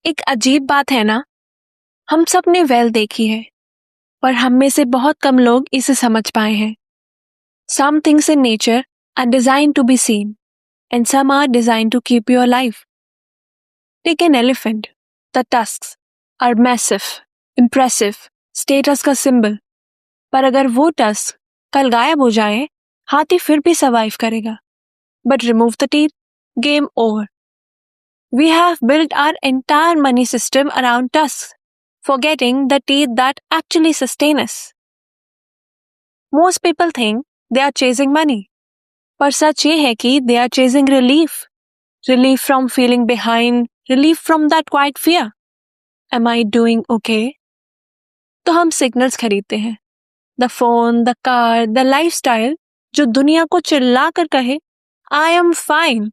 एक अजीब बात है ना, हम सब ने वेल देखी है, पर हम में से बहुत कम लोग इसे समझ पाए हैं। Some things in nature are designed to be seen, and some are designed to keep you alive. Take an elephant. The tusks are massive, impressive, status का symbol. पर अगर वो टस्क कल गायब हो जाए, हाथी फिर भी सर्वाइव करेगा. But remove the teeth, game over. We have built our entire money system around tusks, forgetting the teeth that actually sustain us. Most people think they are chasing money, पर सच ये है कि they are chasing relief. Relief from feeling behind, relief from that quiet fear. Am I doing okay? तो हम signals खरीदते हैं. The phone, the car, the lifestyle, जो दुनिया को चिल्ला कर कहे I am fine.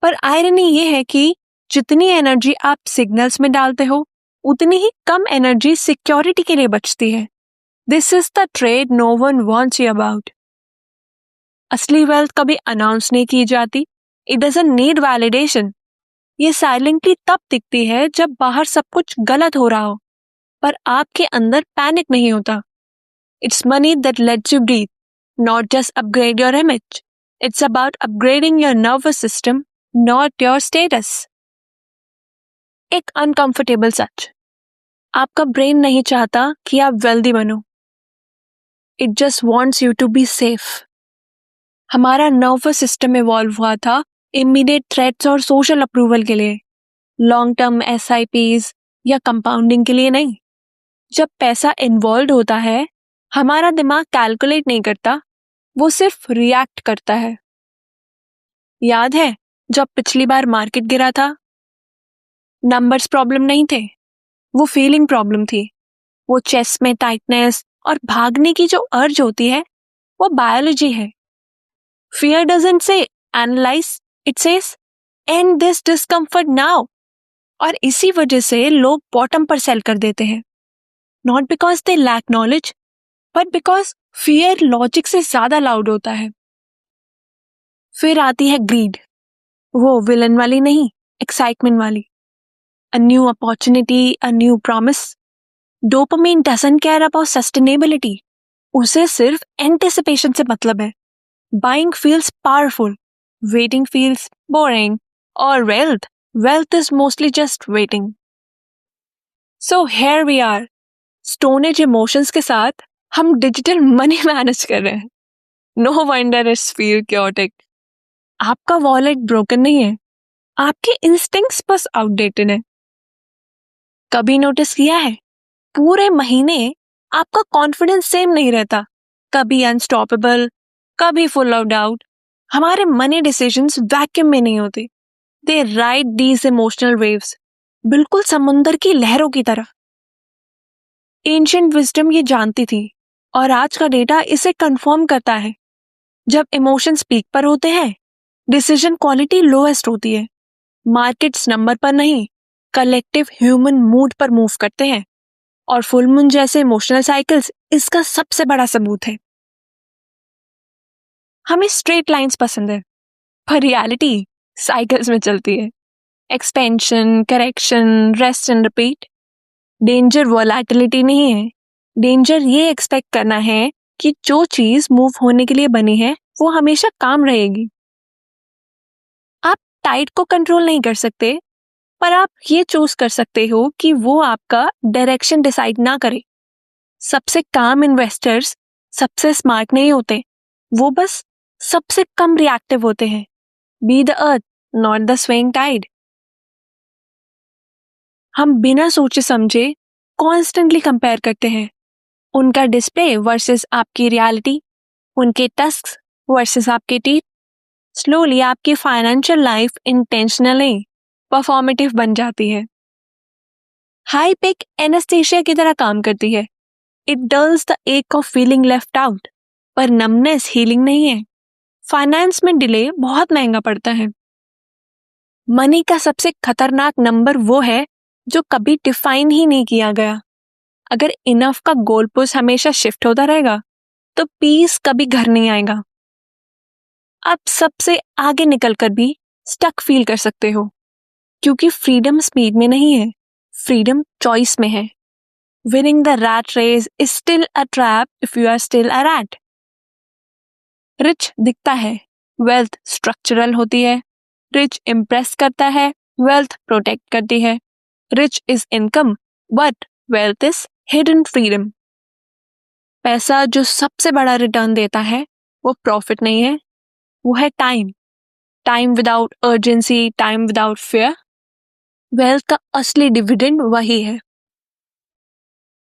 पर आयरनी ये है कि जितनी एनर्जी आप सिग्नल्स में डालते हो, उतनी ही कम एनर्जी सिक्योरिटी के लिए बचती है. This is the trade no one wants you about. असली वेल्थ कभी अनाउंस नहीं की जाती. It doesn't need validation. ये साइलेंटली तब दिखती है जब बाहर सब कुछ गलत हो रहा हो, पर आपके अंदर पैनिक नहीं होता. It's money that lets you breathe, not just upgrade your image. It's about upgrading your nervous system, not your status. एक अनकंफर्टेबल सच, आपका ब्रेन नहीं चाहता कि आप वेल्दी बनो. It just wants you to be safe. हमारा नर्वस सिस्टम इवॉल्व हुआ था इमीडिएट थ्रेट्स और सोशल अप्रूवल के लिए, लॉन्ग टर्म SIPs या कंपाउंडिंग के लिए नहीं. जब पैसा इन्वॉल्व होता है, हमारा दिमाग कैलकुलेट नहीं करता, वो सिर्फ रिएक्ट करता है. याद है जब पिछली बार मार्केट गिरा था? नंबर्स प्रॉब्लम नहीं थे, वो फीलिंग प्रॉब्लम थी. वो चेस्ट में टाइटनेस और भागने की जो अर्ज होती है, वो बायोलॉजी है. Fear doesn't say analyse, it says and this discomfort now. और इसी वजह से लोग बॉटम पर सेल कर देते हैं. Not because they lack knowledge, but because fear logic से ज्यादा लाउड होता है. फिर आती है ग्रीड. वो विलन वाली नहीं, एक्साइटमेंट वाली. A new opportunity, a new promise. Dopamine doesn't care about sustainability. उसे सिर्फ anticipation से मतलब है. Buying feels powerful. Waiting feels boring. Or wealth is mostly just waiting. So here we are. Stone Age emotions के साथ हम digital money manage कर रहे हैं. No wonder it's feel chaotic. आपका wallet broken नहीं है. आपके instincts बस outdated है. कभी नोटिस किया है, पूरे महीने आपका कॉन्फिडेंस सेम नहीं रहता. कभी अनस्टॉपेबल, कभी फुल ऑफ डाउट. हमारे मनी डिसीजंस वैक्यूम में नहीं होते. दे राइड दीज इमोशनल वेव्स, बिल्कुल समुंदर की लहरों की तरह. एंशिएंट विजडम ये जानती थी, और आज का डेटा इसे कंफर्म करता है. जब इमोशंस पीक पर होते हैं, डिसीजन क्वालिटी लोएस्ट होती है. मार्केट्स नंबर पर नहीं, कलेक्टिव ह्यूमन मूड पर मूव करते हैं. और फुल मून जैसे इमोशनल साइकिल्स इसका सबसे बड़ा सबूत है. हमें स्ट्रेट लाइंस पसंद है, पर रियलिटी साइकिल्स में चलती है. Expansion, correction, rest and repeat. Danger volatility नहीं है. डेंजर ये एक्सपेक्ट करना है कि जो चीज मूव होने के लिए बनी है वो हमेशा काम रहेगी. आप टाइड को कंट्रोल नहीं कर सकते, पर आप ये चूज कर सकते हो कि वो आपका डायरेक्शन डिसाइड ना करे. सबसे काम इन्वेस्टर्स सबसे स्मार्ट नहीं होते, वो बस सबसे कम रिएक्टिव होते हैं. Be the earth, not the swing tide. हम बिना सोचे समझे कॉन्स्टेंटली कंपेयर करते हैं. उनका डिस्प्ले वर्सेस आपकी रियलिटी, उनके टस्क्स वर्सेस आपके टीथ. स्लोली आपकी फाइनेंशियल लाइफ इंटेंशनली परफॉर्मेटिव बन जाती है. हाइप एक एनेस्थीसिया की तरह काम करती है. इट डल्स द एक ऑफ फीलिंग लेफ्ट आउट, पर नमनेस हीलिंग नहीं है. फाइनेंस में डिले बहुत महंगा पड़ता है. मनी का सबसे खतरनाक नंबर वो है जो कभी डिफाइन ही नहीं किया गया. अगर इनफ का गोल पोस्ट हमेशा शिफ्ट होता रहेगा, तो पीस कभी घर नहीं आएगा. आप सबसे आगे निकलकर भी स्टक फील कर सकते हो, क्योंकि फ्रीडम स्पीड में नहीं है, फ्रीडम चॉइस में है। Winning the rat race is still a trap if you are still a rat. Rich दिखता है, वेल्थ स्ट्रक्चरल होती है। रिच इम्प्रेस करता है, वेल्थ प्रोटेक्ट करती है। Rich is income but wealth is hidden freedom. पैसा जो सबसे बड़ा रिटर्न देता है वो प्रॉफिट नहीं है, वो है time. Time without urgency, time without fair. Wealth का असली डिविडेंड वही है।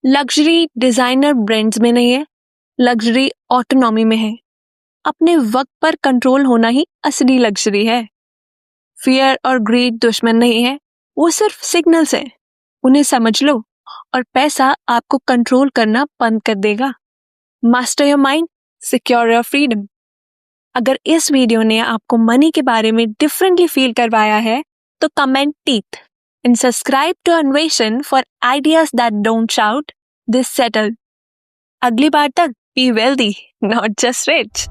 लग्जरी डिजाइनर ब्रांड्स में नहीं है, लग्जरी ऑटोनॉमी में है। अपने वक्त पर कंट्रोल होना ही असली लग्जरी है। फियर और ग्रीड दुश्मन नहीं है, वो सिर्फ सिग्नल्स है। उन्हें समझ लो और पैसा आपको कंट्रोल करना बंद कर देगा। Master your mind, secure your freedom. अगर इस वीडियो ने आपको मनी के बारे में डिफरेंटली फील करवाया है तो comment teeth and subscribe to Anveshan for ideas that don't shout, this settle. अगली बार तक be wealthy, not just rich.